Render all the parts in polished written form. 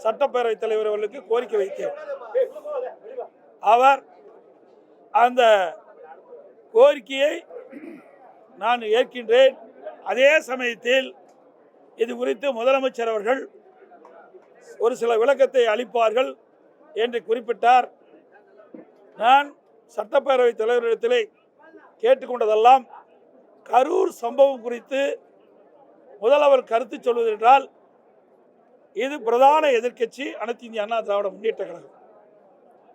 சட்டப்பேரவைத் தலைவர் அவர்களுக்கு கோரிக்கை வைத்தேன். அவர் அந்த கோரிக்கையை நான் ஏற்கின்றேன். அதே சமயத்தில் இது குறித்து முதலமைச்சர் அவர்கள் ஒரு சில விளக்கத்தை அளிப்பார்கள் என்று குறிப்பிட்டார். நான் சட்டப்பேரவைத் தலைவரிடத்திலே கேட்டுக்கொண்டதெல்லாம் கரூர் சம்பவம் குறித்து முதல்வர் கருத்து சொல்வதென்றால் இது பிரதான எதிர்க்கட்சி அனைத்து இந்திய அண்ணா திராவிட முன்னேற்ற கழகம்.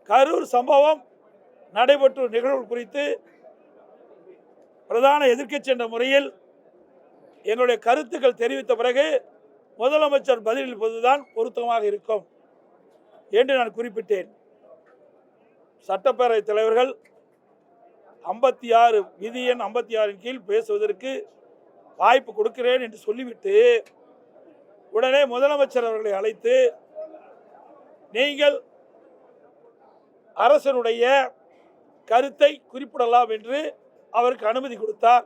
கரூர் சம்பவம் நடைபெற்ற நிகழ்வு குறித்து பிரதான எதிர்க்கட்சி என்ற முறையில் எங்களுடைய கருத்துக்கள் தெரிவித்த பிறகு முதலமைச்சர் பதிலளிப்பதுதான் பொருத்தமாக இருக்கும் என்று நான் குறிப்பிட்டேன். சட்டப்பேரவைத் தலைவர்கள் 56 விதி எண் 56 கீழ் பேசுவதற்கு வாய்ப்பு கொடுக்கிறேன் என்று சொல்லிவிட்டு உடனே முதலமைச்சர் அவர்களை அழைத்து நீங்கள் அரசனுடைய கருத்தை குறிப்பிடலாம் என்று அவருக்கு அனுமதி கொடுத்தார்.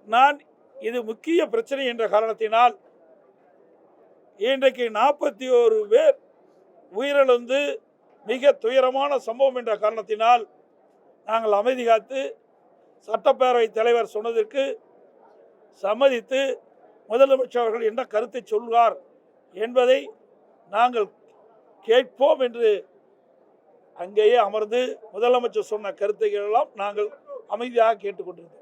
நான் இது முக்கிய பிரச்சனை என்ற காரணத்தினால் இன்றைக்கு 41 பேர் உயிரிழந்து மிக துயரமான சம்பவம் என்ற காரணத்தினால் நாங்கள் அமைதி காத்து சட்டப்பேரவைத் தலைவர் சொன்னதற்கு சம்மதித்து முதலமைச்சர் அவர்கள் என்ன கருத்தை சொல்வார் என்பதை நாங்கள் கேட்போம் என்று அங்கேயே அமர்ந்து முதலமைச்சர் சொன்ன கருத்துக்கள் எல்லாம் நாங்கள் அமைதியாக கேட்டுக்கொண்டிருந்தோம்.